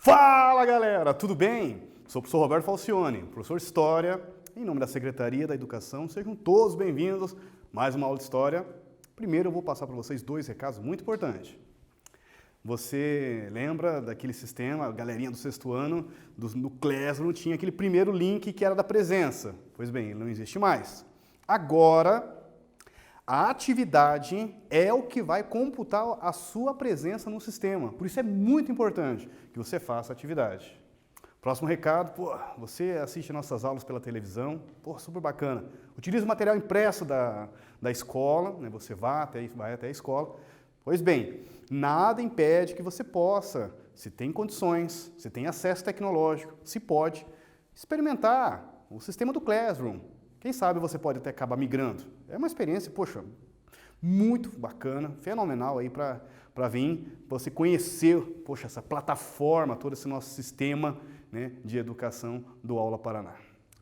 Fala galera, tudo bem? Sou o professor Roberto Falcione, professor de História, em nome da Secretaria da Educação. Sejam todos bem-vindos a mais uma aula de História. Primeiro eu vou passar para vocês dois recados muito importantes. Você lembra daquele sistema, a galerinha do sexto ano, no Classroom tinha aquele primeiro link que era da presença. Pois bem, ele não existe mais. Agora, a atividade é o que vai computar a sua presença no sistema. Por isso é muito importante que você faça a atividade. Próximo recado, você assiste nossas aulas pela televisão, super bacana. Utilize o material impresso da escola, né? Você vai até a escola. Pois bem, nada impede que você possa, se tem condições, se tem acesso tecnológico, se pode experimentar o sistema do Classroom. Quem sabe você pode até acabar migrando. É uma experiência, muito bacana, fenomenal aí para vir, você conhecer, essa plataforma, todo esse nosso sistema, né, de educação do Aula Paraná.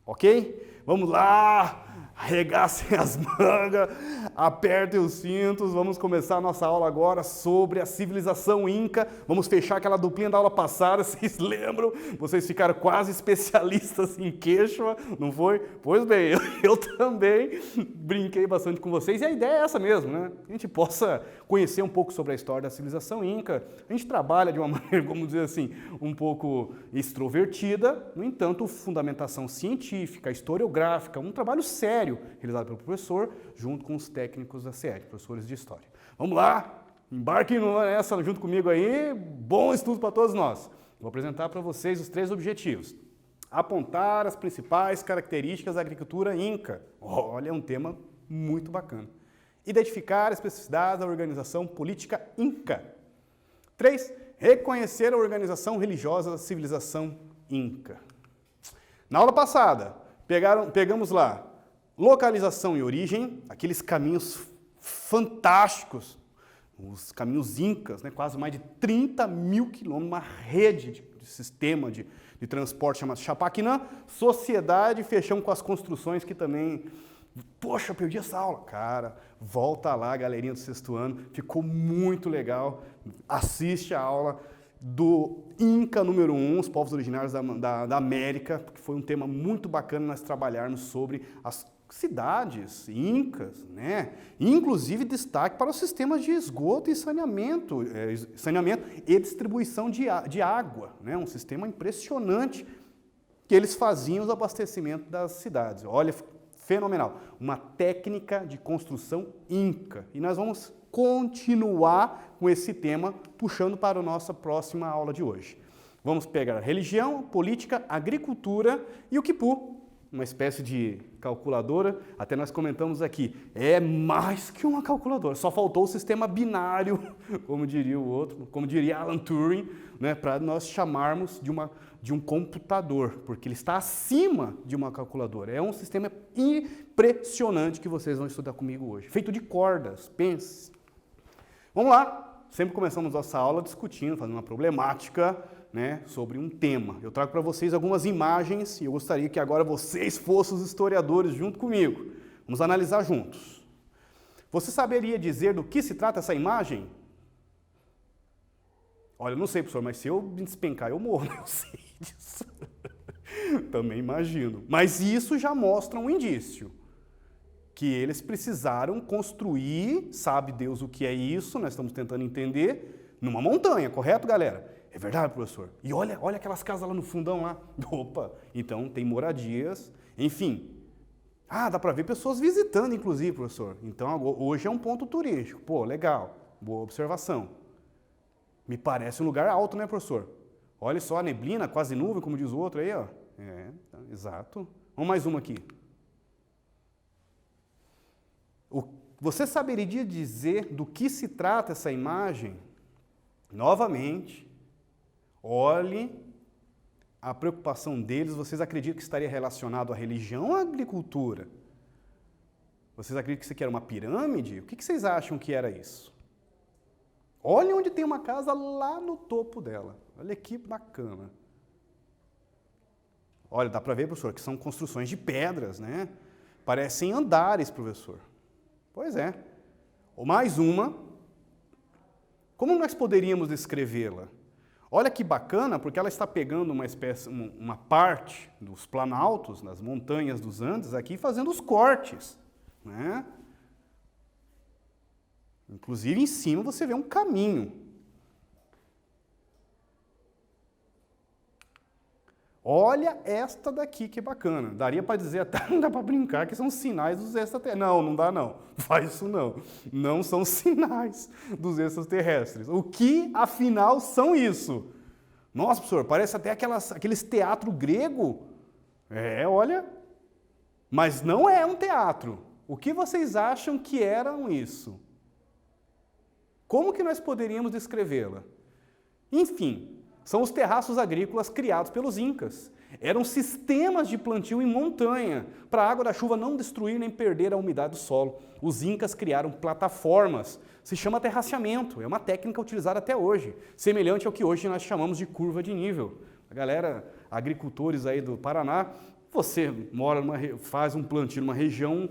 Ok? Vamos lá, arregassem as mangas, apertem os cintos, vamos começar a nossa aula agora sobre a civilização Inca. Vamos fechar aquela duplinha da aula passada, vocês lembram? Vocês ficaram quase especialistas em Quechua, não foi? Pois bem, eu também brinquei bastante com vocês e a ideia é essa mesmo, né? A gente possa conhecer um pouco sobre a história da civilização Inca. A gente trabalha de uma maneira, vamos dizer assim, um pouco extrovertida, no entanto, fundamentação científica, historiográfica, um trabalho sério realizado pelo professor, junto com os técnicos da SEAD, professores de História. Vamos lá, embarquem nessa junto comigo aí, bom estudo para todos nós. Vou apresentar para vocês os 3 objetivos. Apontar as principais características da agricultura Inca. Olha, é um tema muito bacana. Identificar as especificidades da organização política Inca. 3. Reconhecer a organização religiosa da civilização Inca. Na aula passada, pegamos lá localização e origem, aqueles caminhos fantásticos, os caminhos incas, né, quase mais de 30 mil quilômetros, uma rede de sistema de transporte chamado Chapaquinã, sociedade, fechamos com as construções que também... perdi essa aula. Cara, volta lá, galerinha do sexto ano, ficou muito legal, assiste a aula do Inca número 1, os povos originários da América, que foi um tema muito bacana nós trabalharmos sobre as cidades incas, né? Inclusive destaque para os sistemas de esgoto e saneamento e distribuição de água, né? Um sistema impressionante que eles faziam os abastecimentos das cidades. Olha, fenomenal, uma técnica de construção Inca. E nós vamos continuar com esse tema, puxando para a nossa próxima aula de hoje. Vamos pegar religião, política, agricultura e o quipu, uma espécie de calculadora, até nós comentamos aqui, é mais que uma calculadora, só faltou o sistema binário, como diria o outro, como diria Alan Turing, né, para nós chamarmos de um computador, porque ele está acima de uma calculadora. É um sistema impressionante que vocês vão estudar comigo hoje, feito de cordas, pense. Vamos lá, sempre começamos nossa aula discutindo, fazendo uma problemática, né, sobre um tema. Eu trago para vocês algumas imagens e eu gostaria que agora vocês fossem os historiadores junto comigo. Vamos analisar juntos. Você saberia dizer do que se trata essa imagem? Olha, eu não sei, professor, mas se eu me despencar, eu morro, eu sei disso. Também imagino. Mas isso já mostra um indício. Que eles precisaram construir, sabe Deus o que é isso, nós estamos tentando entender, numa montanha, correto, galera? É verdade, professor? E olha aquelas casas lá no fundão lá. Opa, então tem moradias, enfim. Dá para ver pessoas visitando, inclusive, professor. Então, hoje é um ponto turístico. Legal, boa observação. Me parece um lugar alto, né, professor? Olha só a neblina, quase nuvem, como diz o outro aí, ó. Exato. Vamos mais uma aqui. Você saberia dizer do que se trata essa imagem? Novamente, olhe a preocupação deles. Vocês acreditam que estaria relacionado à religião ou à agricultura? Vocês acreditam que isso aqui era uma pirâmide? O que vocês acham que era isso? Olha onde tem uma casa lá no topo dela. Olha que bacana. Olha, dá para ver, professor, que são construções de pedras, né? Parecem andares, professor. Pois é. Ou mais uma. Como nós poderíamos descrevê-la? Olha que bacana, porque ela está pegando uma parte dos planaltos, das montanhas dos Andes aqui, fazendo os cortes, né? Inclusive em cima você vê um caminho. Olha esta daqui que bacana. Daria para dizer até, não dá para brincar que são sinais dos extraterrestres. Não, não dá não. Faz isso não. Não são sinais dos extraterrestres. O que, afinal, são isso? Nossa, professor, parece até aqueles teatro grego. Olha. Mas não é um teatro. O que vocês acham que eram isso? Como que nós poderíamos descrevê-la? Enfim, são os terraços agrícolas criados pelos incas. Eram sistemas de plantio em montanha, para a água da chuva não destruir nem perder a umidade do solo. Os incas criaram plataformas, se chama terraceamento, é uma técnica utilizada até hoje, semelhante ao que hoje nós chamamos de curva de nível. A galera, agricultores aí do Paraná, você faz um plantio numa região,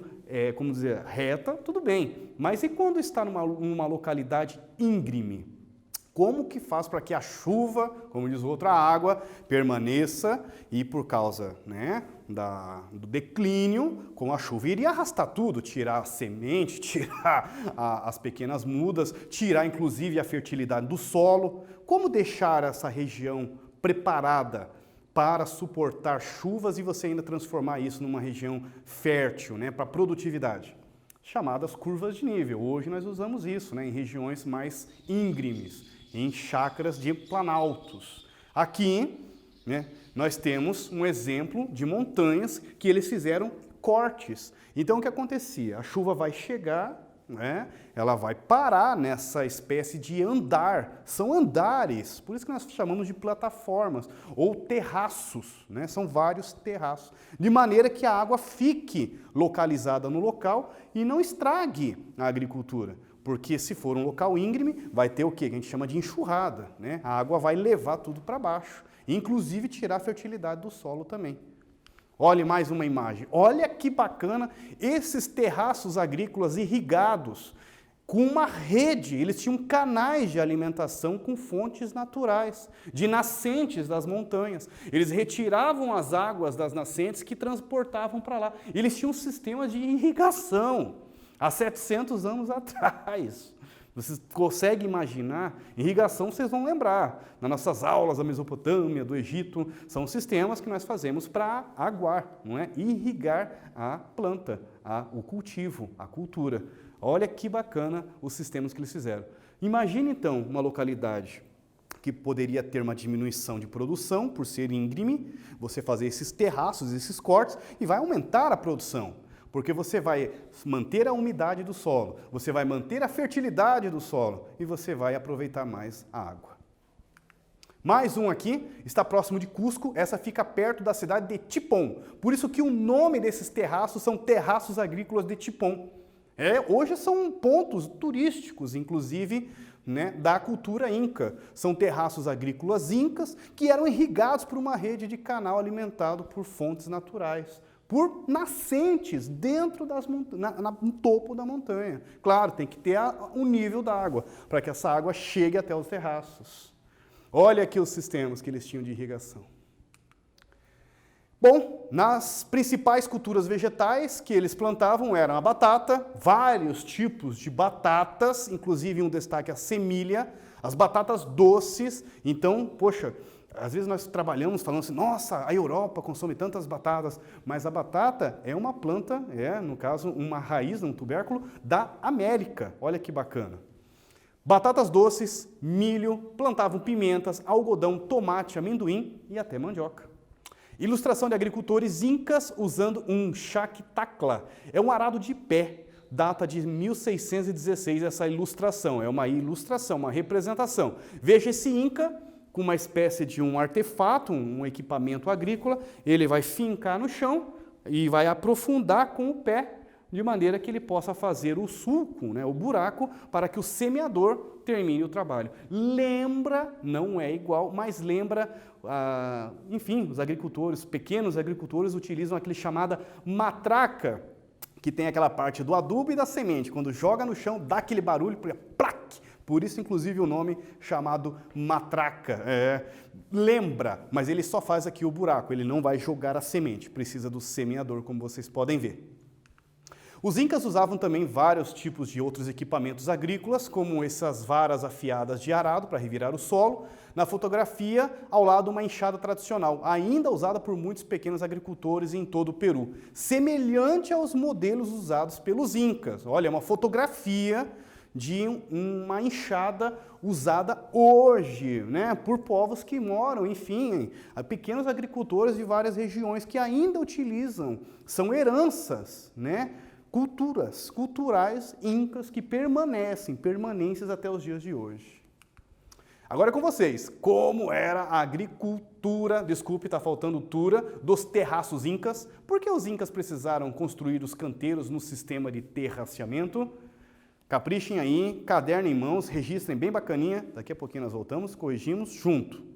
reta, tudo bem. Mas e quando está numa localidade íngreme? Como que faz para que a chuva, como diz o outro, a água, permaneça e por causa do declínio, com a chuva iria arrastar tudo, tirar a semente, tirar as pequenas mudas, tirar inclusive a fertilidade do solo. Como deixar essa região preparada para suportar chuvas e você ainda transformar isso numa região fértil, para produtividade? Chamadas curvas de nível. Hoje nós usamos isso em regiões mais íngremes, em chácaras de planaltos. Aqui, nós temos um exemplo de montanhas que eles fizeram cortes. Então, o que acontecia? A chuva vai chegar, ela vai parar nessa espécie de andar. São andares, por isso que nós chamamos de plataformas, ou terraços, são vários terraços. De maneira que a água fique localizada no local e não estrague a agricultura. Porque se for um local íngreme, vai ter o que a gente chama de enxurrada, A água vai levar tudo para baixo, inclusive tirar a fertilidade do solo também. Olhe mais uma imagem. Olha que bacana esses terraços agrícolas irrigados com uma rede. Eles tinham canais de alimentação com fontes naturais, de nascentes das montanhas. Eles retiravam as águas das nascentes que transportavam para lá. Eles tinham um sistema de irrigação. Há 700 anos atrás. Vocês conseguem imaginar? Irrigação vocês vão lembrar. Nas nossas aulas da Mesopotâmia, do Egito, são sistemas que nós fazemos para aguar, irrigar a planta, o cultivo, a cultura. Olha que bacana os sistemas que eles fizeram. Imagine então uma localidade que poderia ter uma diminuição de produção por ser íngreme, você fazer esses terraços, esses cortes e vai aumentar a produção. Porque você vai manter a umidade do solo, você vai manter a fertilidade do solo e você vai aproveitar mais a água. Mais um aqui, está próximo de Cusco, essa fica perto da cidade de Tipon. Por isso que o nome desses terraços são terraços agrícolas de Tipon. Hoje são pontos turísticos, inclusive, da cultura inca. São terraços agrícolas incas que eram irrigados por uma rede de canal alimentado por fontes naturais, por nascentes dentro no topo da montanha. Claro, tem que ter o nível da água, para que essa água chegue até os terraços. Olha aqui os sistemas que eles tinham de irrigação. Bom, nas principais culturas vegetais que eles plantavam eram a batata, vários tipos de batatas, inclusive um destaque a semilha, as batatas doces. Então, poxa, às vezes nós trabalhamos falando assim, nossa, a Europa consome tantas batatas, mas a batata é uma planta, no caso, uma raiz, um tubérculo da América. Olha que bacana. Batatas doces, milho, plantavam pimentas, algodão, tomate, amendoim e até mandioca. Ilustração de agricultores incas usando um chactacla. É um arado de pé, data de 1616 essa ilustração. É uma ilustração, uma representação. Veja esse inca com uma espécie de um artefato, um equipamento agrícola, ele vai fincar no chão e vai aprofundar com o pé, de maneira que ele possa fazer o sulco, o buraco, para que o semeador termine o trabalho. Lembra, não é igual, mas lembra, enfim, os agricultores, pequenos agricultores utilizam aquele chamada matraca, que tem aquela parte do adubo e da semente. Quando joga no chão, dá aquele barulho, plac, Por isso, inclusive, o nome chamado matraca. Lembra, mas ele só faz aqui o buraco, ele não vai jogar a semente, precisa do semeador, como vocês podem ver. Os incas usavam também vários tipos de outros equipamentos agrícolas, como essas varas afiadas de arado para revirar o solo. Na fotografia, ao lado, uma enxada tradicional, ainda usada por muitos pequenos agricultores em todo o Peru, semelhante aos modelos usados pelos incas. Olha, uma fotografia de uma enxada usada hoje, né, por povos que moram, enfim, pequenos agricultores de várias regiões que ainda utilizam, são heranças, né, culturais incas que permanências até os dias de hoje. Agora é com vocês, como era a agricultura, desculpe, está faltando tura, dos terraços incas? Por que os incas precisaram construir os canteiros no sistema de terraceamento? Caprichem aí, caderno em mãos, registrem bem bacaninha, daqui a pouquinho nós voltamos, corrigimos junto.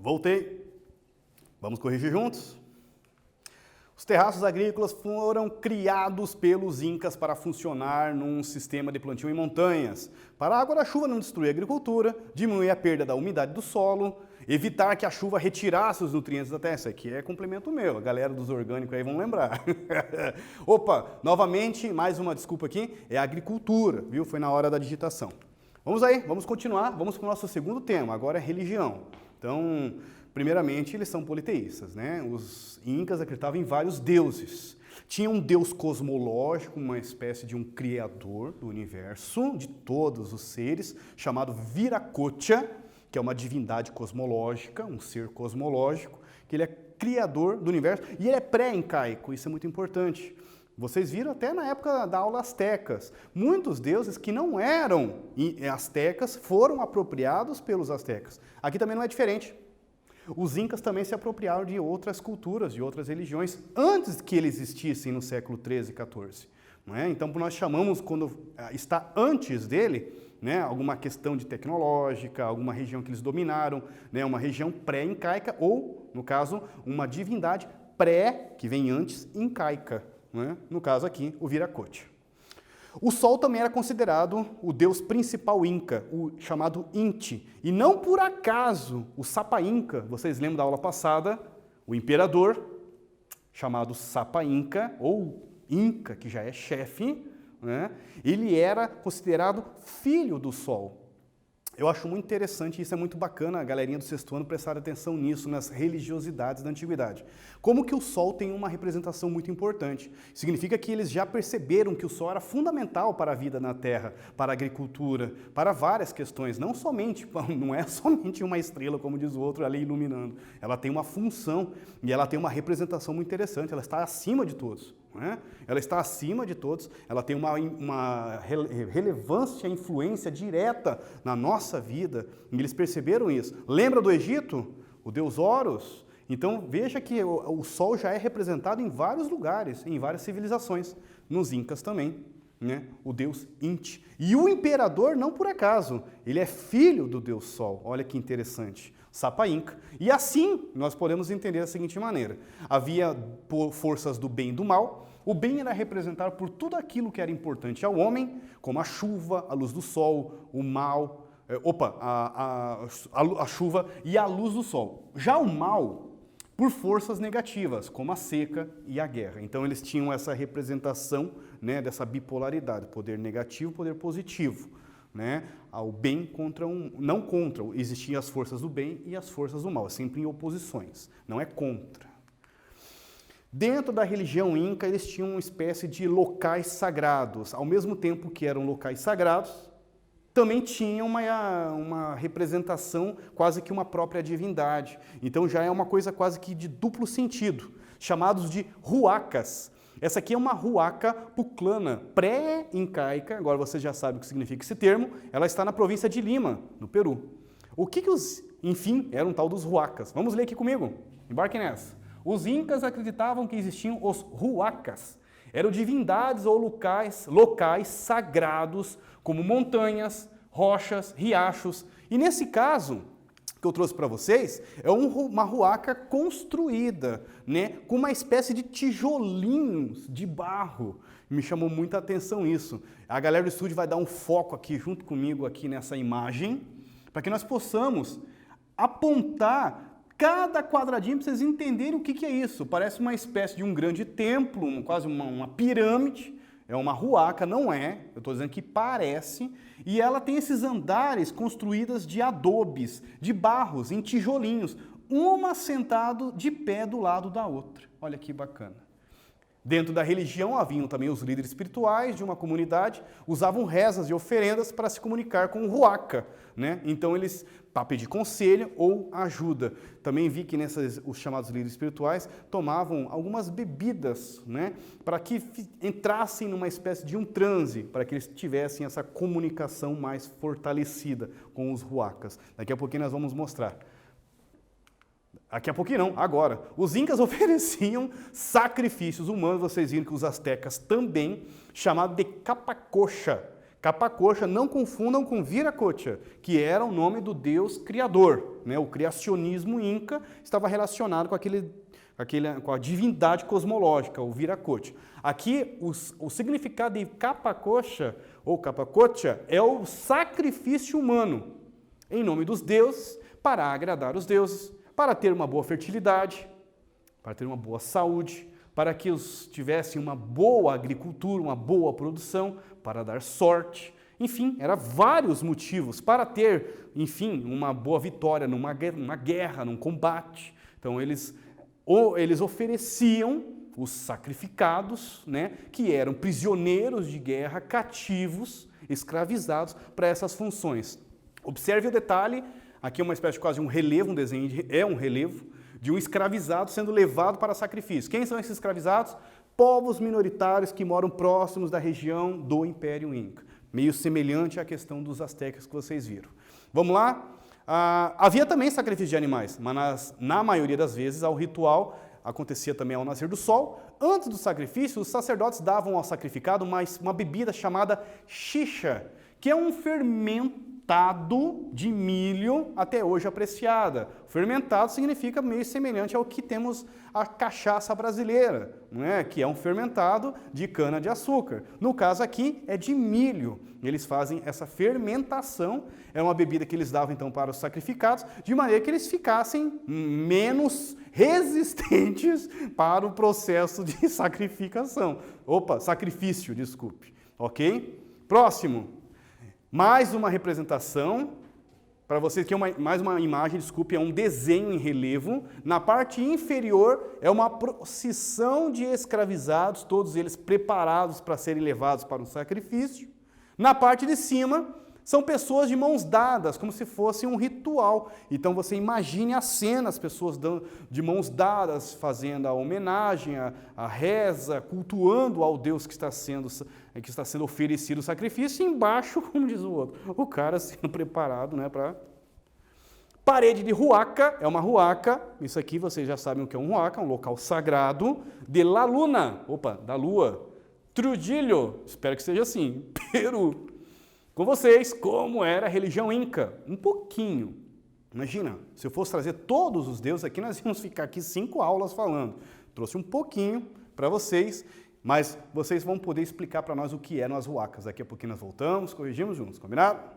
Voltei. Vamos corrigir juntos? Os terraços agrícolas foram criados pelos incas para funcionar num sistema de plantio em montanhas, para a água da chuva não destruir a agricultura, diminuir a perda da umidade do solo, evitar que a chuva retirasse os nutrientes da terra. Isso aqui é complemento meu, a galera dos orgânicos aí vão lembrar. Opa, novamente, mais uma desculpa aqui, é a agricultura, viu? Foi na hora da digitação. Vamos aí, vamos continuar, vamos para o nosso segundo tema, agora é religião. Então, primeiramente, eles são politeístas, né? Os incas acreditavam em vários deuses. Tinha um deus cosmológico, uma espécie de um criador do universo, de todos os seres, chamado Viracocha, que é uma divindade cosmológica, um ser cosmológico, que ele é criador do universo e ele é pré-incaico, isso é muito importante. Vocês viram até na época da aula astecas, muitos deuses que não eram astecas foram apropriados pelos astecas. Aqui também não é diferente. Os incas também se apropriaram de outras culturas, de outras religiões, antes que eles existissem no século 13 e 14. Não é? Então, nós chamamos, quando está antes dele, né, alguma questão de tecnológica, alguma região que eles dominaram, né, uma região pré-incaica ou, no caso, uma divindade pré, que vem antes, incaica. Né? No caso aqui, o Viracocha. O Sol também era considerado o deus principal inca, o chamado Inti. E não por acaso, o Sapa Inca, vocês lembram da aula passada, o imperador, chamado Sapa Inca, ou Inca, que já é chefe, né? Ele era considerado filho do Sol. Eu acho muito interessante, isso é muito bacana, a galerinha do sexto ano prestar atenção nisso, nas religiosidades da antiguidade. Como que o Sol tem uma representação muito importante. Significa que eles já perceberam que o Sol era fundamental para a vida na Terra, para a agricultura, para várias questões. Não é somente uma estrela, como diz o outro, ali iluminando. Ela tem uma função e ela tem uma representação muito interessante, ela está acima de todos. Né? Ela está acima de todos, ela tem uma relevância, influência direta na nossa vida, e eles perceberam isso. Lembra do Egito? O deus Horus? Então veja que o Sol já é representado em vários lugares, em várias civilizações, nos incas também, né? O deus Inti. E o imperador, não por acaso, ele é filho do deus Sol, olha que interessante. Sapa Inca. E assim, nós podemos entender da seguinte maneira. Havia forças do bem e do mal. O bem era representado por tudo aquilo que era importante ao homem, como a chuva, a luz do sol, o mal, a chuva e a luz do sol. Já o mal, por forças negativas, como a seca e a guerra. Então eles tinham essa representação, né, dessa bipolaridade, poder negativo, poder positivo. Né, ao bem contra não contra, existiam as forças do bem e as forças do mal, sempre em oposições, não é contra. Dentro da religião inca, eles tinham uma espécie de locais sagrados, ao mesmo tempo que eram locais sagrados, também tinham uma representação, quase que uma própria divindade. Então já é uma coisa quase que de duplo sentido, chamados de huacas. Essa aqui é uma huaca puclana, pré-incaica, agora você já sabe o que significa esse termo, ela está na província de Lima, no Peru. O que enfim, era um tal dos huacas? Vamos ler aqui comigo, embarquem nessa. Os incas acreditavam que existiam os huacas, eram divindades ou locais sagrados, como montanhas, rochas, riachos, e nesse caso que eu trouxe para vocês, é uma huaca construída, né, com uma espécie de tijolinhos de barro. Me chamou muita atenção isso. A galera do estúdio vai dar um foco aqui, junto comigo, aqui nessa imagem, para que nós possamos apontar cada quadradinho para vocês entenderem o que é isso. Parece uma espécie de um grande templo, quase uma pirâmide. É uma huaca, não é, eu estou dizendo que parece, e ela tem esses andares construídas de adobes, de barros, em tijolinhos, uma sentado de pé do lado da outra. Olha que bacana. Dentro da religião haviam também os líderes espirituais de uma comunidade, usavam rezas e oferendas para se comunicar com o huaca, né? Então eles, para pedir conselho ou ajuda. Também vi que os chamados líderes espirituais tomavam algumas bebidas, né? Para que entrassem numa espécie de um transe, para que eles tivessem essa comunicação mais fortalecida com os huacas. Daqui a pouquinho nós vamos mostrar. Daqui a pouquinho não, agora. Os incas ofereciam sacrifícios humanos, vocês viram que os astecas também, chamado de capacocha. Capacocha, não confundam com Viracocha, que era o nome do deus criador, né? O criacionismo inca estava relacionado com a divindade cosmológica, o Viracocha. Aqui, o significado de Capacocha, ou Capacocha, é o sacrifício humano, em nome dos deuses, para agradar os deuses, para ter uma boa fertilidade, para ter uma boa saúde, para que os tivessem uma boa agricultura, uma boa produção, para dar sorte. Enfim, eram vários motivos para ter, enfim, uma boa vitória numa guerra, num combate. Então, eles ofereciam os sacrificados, né, que eram prisioneiros de guerra, cativos, escravizados para essas funções. Observe o detalhe, aqui é uma espécie de quase um relevo, um desenho, é um relevo, de um escravizado sendo levado para sacrifício. Quem são esses escravizados? Povos minoritários que moram próximos da região do Império Inca. Meio semelhante à questão dos astecas que vocês viram. Vamos lá? Havia também sacrifício de animais, mas na maioria das vezes o ritual acontecia também ao nascer do sol. Antes do sacrifício, os sacerdotes davam ao sacrificado uma bebida chamada xixa, que é um fermento de milho, até hoje apreciada. Fermentado significa meio semelhante ao que temos a cachaça brasileira, não é? Que é um fermentado de cana-de-açúcar. No caso aqui é de milho. Eles fazem essa fermentação, é uma bebida que eles davam então para os sacrificados, de maneira que eles ficassem menos resistentes para o processo de sacrifício, desculpe. Ok? Próximo. Mais uma representação, para vocês que é mais uma imagem, desculpe, é um desenho em relevo. Na parte inferior é uma procissão de escravizados, todos eles preparados para serem levados para um sacrifício. Na parte de cima são pessoas de mãos dadas, como se fosse um ritual. Então você imagine a cena, as pessoas de mãos dadas, fazendo a homenagem, a reza, cultuando ao Deus que está sendo oferecido o sacrifício, e embaixo, como diz o outro, o cara sendo preparado, né, para... Parede de huaca, é uma huaca, isso aqui vocês já sabem o que é um huaca, um local sagrado, de la luna, da lua, Trujillo, espero que seja assim, Peru. Com vocês, como era a religião inca, um pouquinho. Imagina, se eu fosse trazer todos os deuses aqui, nós íamos ficar aqui 5 aulas falando. Trouxe um pouquinho para vocês, mas vocês vão poder explicar para nós o que eram as huacas. Daqui a pouquinho nós voltamos, corrigimos juntos, combinado?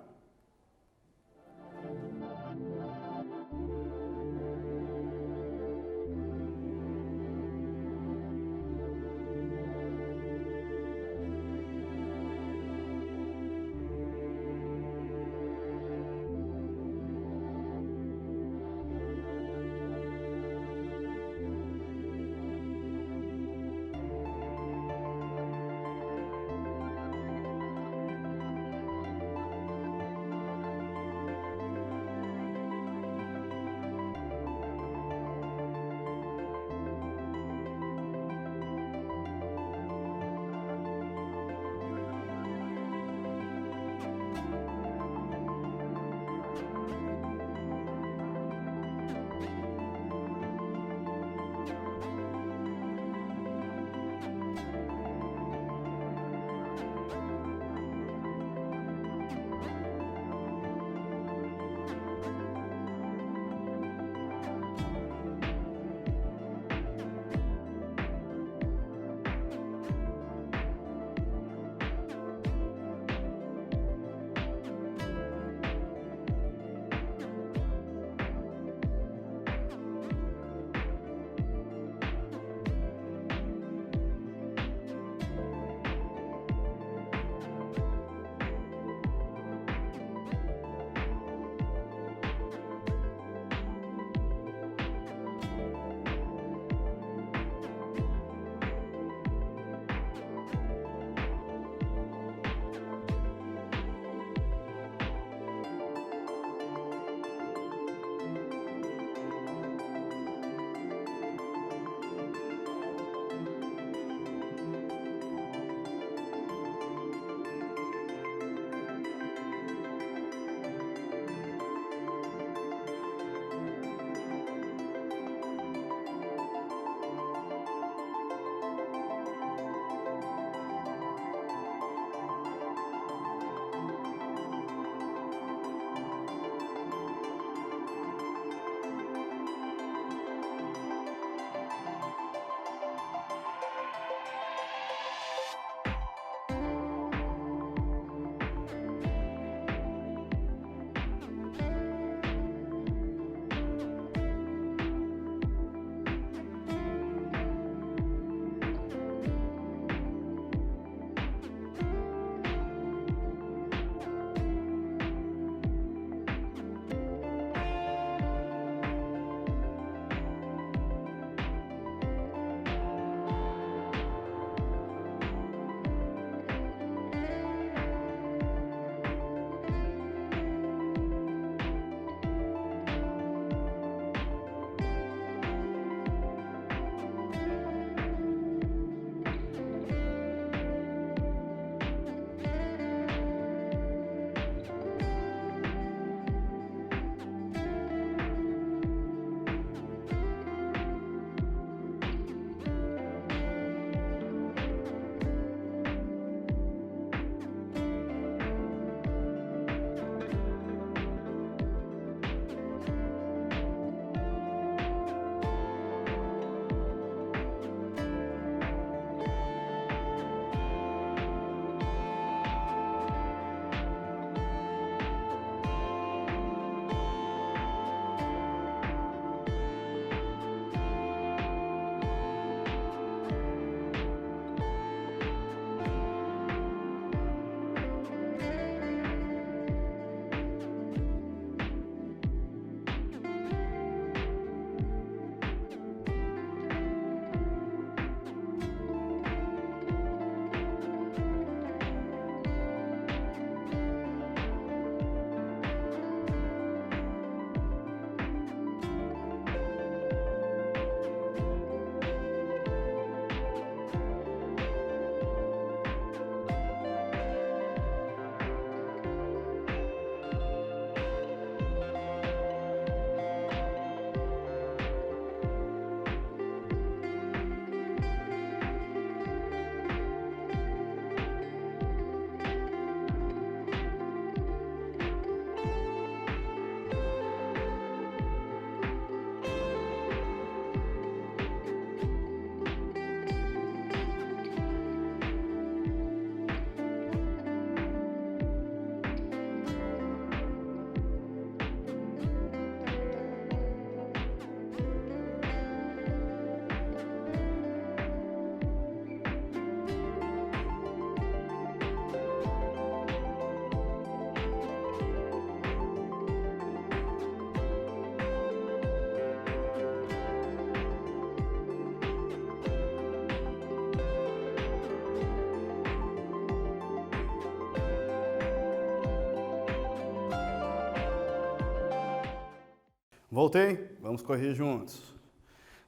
Voltei? Vamos correr juntos.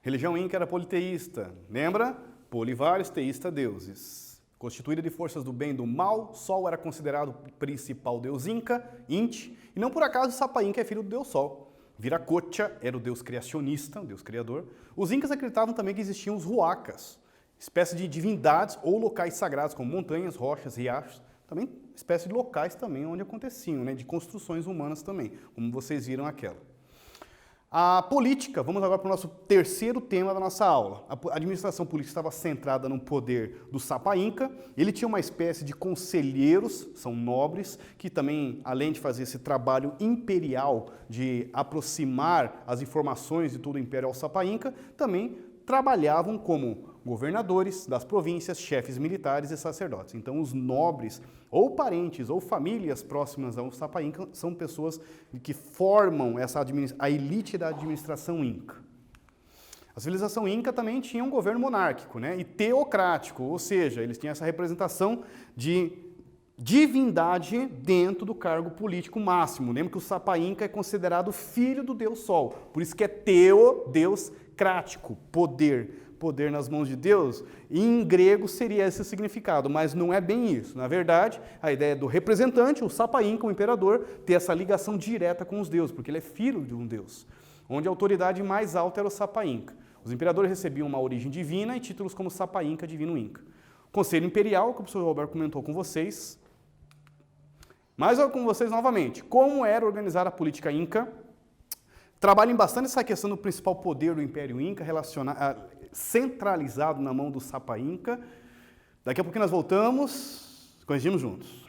Religião inca era politeísta, lembra? Polivários, teísta, deuses. Constituída de forças do bem e do mal, Sol era considerado o principal deus inca, Inti, e não por acaso Sapa Inca é filho do deus Sol. Viracocha era o deus criacionista, o deus criador. Os incas acreditavam também que existiam os huacas, espécie de divindades ou locais sagrados, como montanhas, rochas, riachos, também espécie de locais também onde aconteciam, né, de construções humanas também, como vocês viram aquela. A política, vamos agora para o nosso terceiro tema da nossa aula. A administração política estava centrada no poder do Sapa Inca. Ele tinha uma espécie de conselheiros, são nobres, que também, além de fazer esse trabalho imperial de aproximar as informações de todo o Império ao Sapa Inca, também trabalhavam como governadores das províncias, chefes militares e sacerdotes. Então, os nobres, ou parentes, ou famílias próximas ao Sapa Inca, são pessoas que formam a elite da administração inca. A civilização inca também tinha um governo monárquico, né, e teocrático, ou seja, eles tinham essa representação de divindade dentro do cargo político máximo. Lembra que o Sapa Inca é considerado filho do deus Sol, por isso que é Deus crático, poder nas mãos de Deus, e em grego seria esse o significado, mas não é bem isso. Na verdade, a ideia do representante, o Sapa Inca, o imperador, ter essa ligação direta com os deuses, porque ele é filho de um deus, onde a autoridade mais alta era o Sapa Inca. Os imperadores recebiam uma origem divina e títulos como Sapa Inca, Divino Inca. Conselho Imperial, que o professor Roberto comentou com vocês, mas com vocês novamente, como era organizar a política inca. Trabalhem bastante essa questão do principal poder do Império Inca, centralizado na mão do Sapa Inca. Daqui a pouquinho nós voltamos, corrigimos juntos.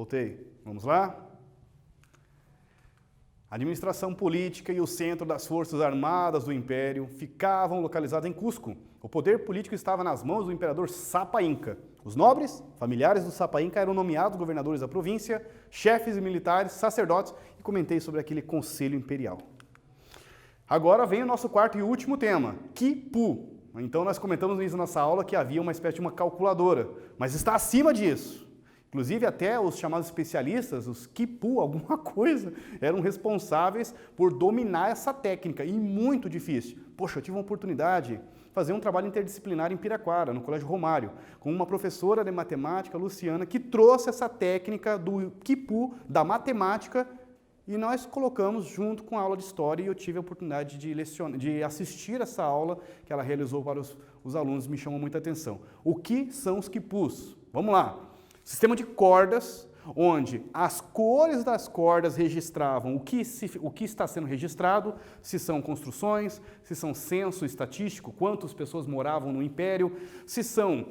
Voltei. Vamos lá? A administração política e o centro das forças armadas do Império ficavam localizados em Cusco. O poder político estava nas mãos do imperador Sapa Inca. Os nobres, familiares do Sapa Inca, eram nomeados governadores da província, chefes militares, sacerdotes, e comentei sobre aquele conselho imperial. Agora vem o nosso quarto e último tema, Quipu. Então nós comentamos nisso na nossa aula que havia uma espécie de uma calculadora, mas está acima disso. Inclusive até os chamados especialistas, os Quipu, alguma coisa, eram responsáveis por dominar essa técnica, e muito difícil. Poxa, eu tive uma oportunidade de fazer um trabalho interdisciplinar em Piraquara, no Colégio Romário, com uma professora de matemática, Luciana, que trouxe essa técnica do Quipu, da matemática, e nós colocamos junto com a aula de História, e eu tive a oportunidade de assistir essa aula que ela realizou para os alunos, me chamou muita atenção. O que são os Quipus? Vamos lá. Sistema de cordas, onde as cores das cordas registravam o que está sendo registrado, se são construções, se são censo estatístico, quantas pessoas moravam no Império, se são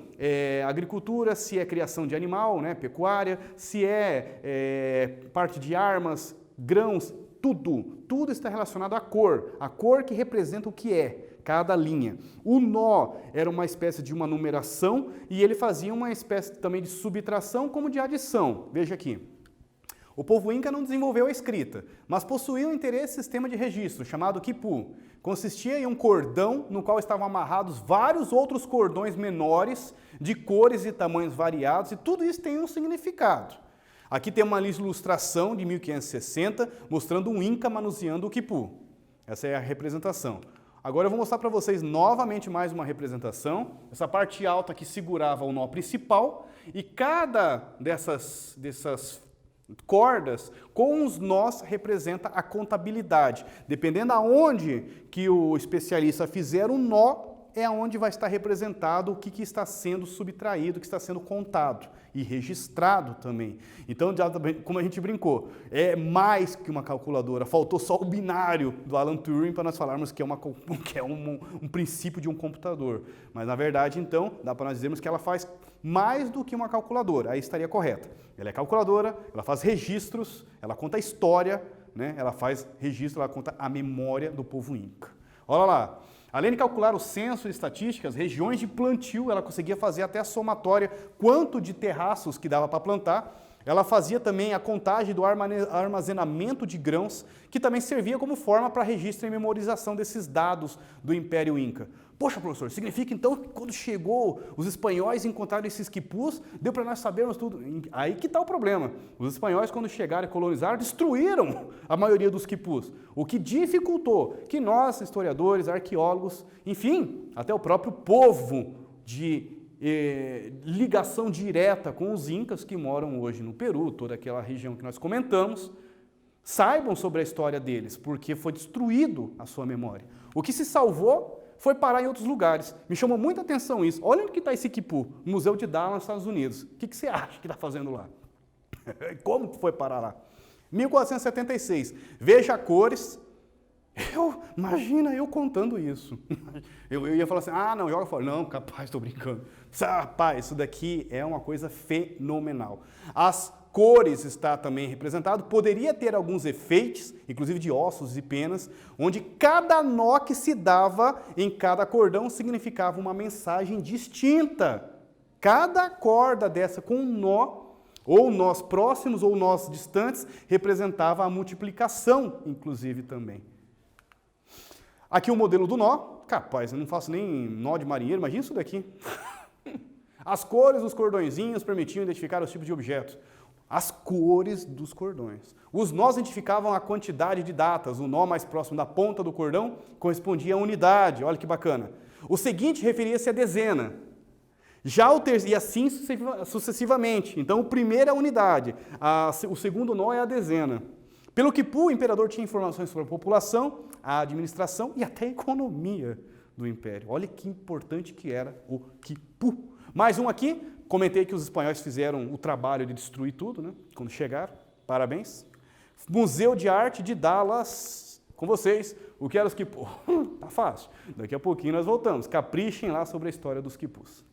agricultura, se é criação de animal, né, pecuária, se é parte de armas, grãos, tudo está relacionado à cor que representa o que é cada linha. O nó era uma espécie de uma numeração e ele fazia uma espécie também de subtração como de adição. Veja aqui. O povo Inca não desenvolveu a escrita, mas possuía um interesse sistema de registro chamado Quipu. Consistia em um cordão no qual estavam amarrados vários outros cordões menores de cores e tamanhos variados, e tudo isso tem um significado. Aqui tem uma ilustração de 1560 mostrando um Inca manuseando o Quipu. Essa é a representação. Agora eu vou mostrar para vocês novamente mais uma representação. Essa parte alta que segurava o nó principal, e cada dessas cordas com os nós representa a contabilidade. Dependendo aonde que o especialista fizer o nó, é onde vai estar representado o que está sendo subtraído, o que está sendo contado e registrado também. Então, como a gente brincou, é mais que uma calculadora, faltou só o binário do Alan Turing para nós falarmos que é um princípio de um computador. Mas, na verdade, então, dá para nós dizermos que ela faz mais do que uma calculadora, aí estaria correta. Ela é calculadora, ela faz registros, ela conta a história, né? Ela faz registro, ela conta a memória do povo Inca. Olha lá. Além de calcular o censo e estatísticas, regiões de plantio, ela conseguia fazer até a somatória, quanto de terraços que dava para plantar. Ela fazia também a contagem do armazenamento de grãos, que também servia como forma para registro e memorização desses dados do Império Inca. Poxa, professor, significa então que quando chegou os espanhóis e encontraram esses quipus, deu para nós sabermos tudo? Aí que está o problema. Os espanhóis, quando chegaram e colonizaram, destruíram a maioria dos quipus, o que dificultou que nós, historiadores, arqueólogos, enfim, até o próprio povo de ligação direta com os incas que moram hoje no Peru, toda aquela região que nós comentamos, saibam sobre a história deles, porque foi destruído a sua memória. O que se salvou foi parar em outros lugares. Me chamou muita atenção isso. Olha onde está esse quipu, no Museu de Dallas, nos Estados Unidos. O que você acha que está fazendo lá? Como foi parar lá? 1476. Veja cores. Imagina eu contando isso. Eu ia falar assim, não, joga fora. Não, capaz, estou brincando. Rapaz, isso daqui é uma coisa fenomenal. As cores está também representado, poderia ter alguns efeitos, inclusive de ossos e penas, onde cada nó que se dava em cada cordão significava uma mensagem distinta. Cada corda dessa com um nó, ou nós próximos ou nós distantes, representava a multiplicação, inclusive também. Aqui o modelo do nó, capaz, eu não faço nem nó de marinheiro, imagina isso daqui. As cores dos cordõezinhos permitiam identificar os tipos de objetos. As cores dos cordões. Os nós identificavam a quantidade de datas. O nó mais próximo da ponta do cordão correspondia à unidade. Olha que bacana. O seguinte referia-se à dezena. Já o terceiro, e assim sucessivamente. Então, o primeiro é a unidade. O segundo nó é a dezena. Pelo Quipu, o imperador tinha informações sobre a população, a administração e até a economia do império. Olha que importante que era o Quipu. Mais um aqui. Comentei que os espanhóis fizeram o trabalho de destruir tudo, né? Quando chegaram. Parabéns. Museu de Arte de Dallas, com vocês. O que eram os quipus? Tá fácil. Daqui a pouquinho nós voltamos. Caprichem lá sobre a história dos quipus.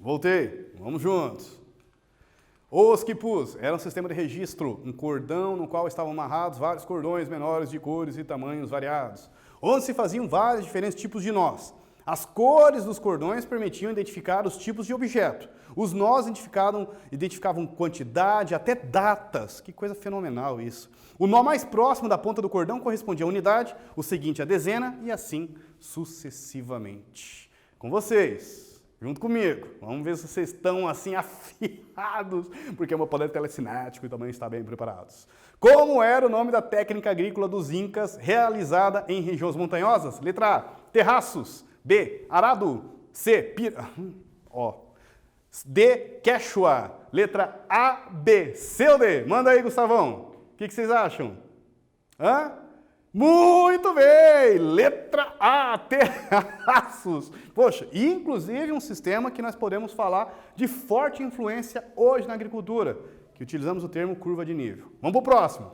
Voltei, vamos juntos. Os quipus eram um sistema de registro, um cordão no qual estavam amarrados vários cordões menores de cores e tamanhos variados, onde se faziam vários diferentes tipos de nós. As cores dos cordões permitiam identificar os tipos de objeto. Os nós identificavam quantidade, até datas. Que coisa fenomenal isso. O nó mais próximo da ponta do cordão correspondia à unidade, o seguinte à dezena e assim sucessivamente. Com vocês. Junto comigo. Vamos ver se vocês estão assim afiados, porque é meu poder telecinético e também está bem preparados. Como era o nome da técnica agrícola dos Incas realizada em regiões montanhosas? Letra A, terraços. B, arado. C, D, quechua. Letra A, B, C ou D? Manda aí, Gustavão. O que vocês acham? Hã? Muito bem! Letra A, terraços. Poxa, inclusive um sistema que nós podemos falar de forte influência hoje na agricultura, que utilizamos o termo curva de nível. Vamos para o próximo.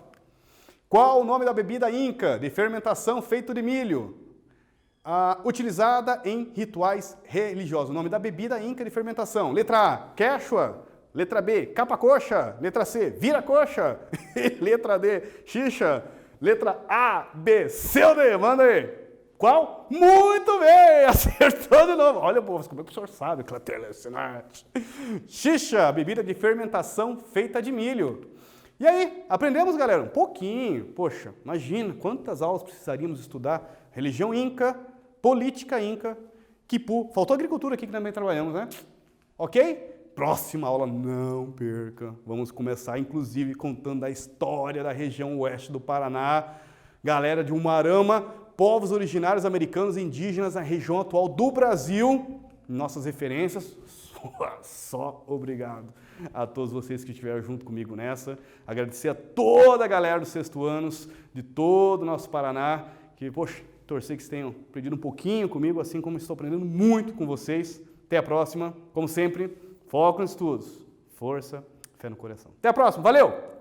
Qual o nome da bebida inca de fermentação feita de milho? Utilizada em rituais religiosos. O nome da bebida inca de fermentação. Letra A, quechua. Letra B, capa-coxa. Letra C, vira-coxa. Letra D, xixa. Letra A, B, C ou D? Manda aí. Qual? Muito bem! Acertou de novo. Olha, povo, como é que o senhor sabe? Xixa, bebida de fermentação feita de milho. E aí, aprendemos, galera? Um pouquinho. Poxa, imagina quantas aulas precisaríamos estudar. Religião inca, política inca, quipu. Faltou agricultura aqui que também trabalhamos, né? Ok? Próxima aula, não perca. Vamos começar, inclusive, contando a história da região oeste do Paraná. Galera de Umarama, povos originários americanos e indígenas na região atual do Brasil. Nossas referências, só obrigado a todos vocês que estiveram junto comigo nessa. Agradecer a toda a galera dos sexto anos, de todo o nosso Paraná, que, poxa, torcer que vocês tenham aprendido um pouquinho comigo, assim como estou aprendendo muito com vocês. Até a próxima, como sempre. Foco nos estudos, força, fé no coração. Até a próxima, valeu!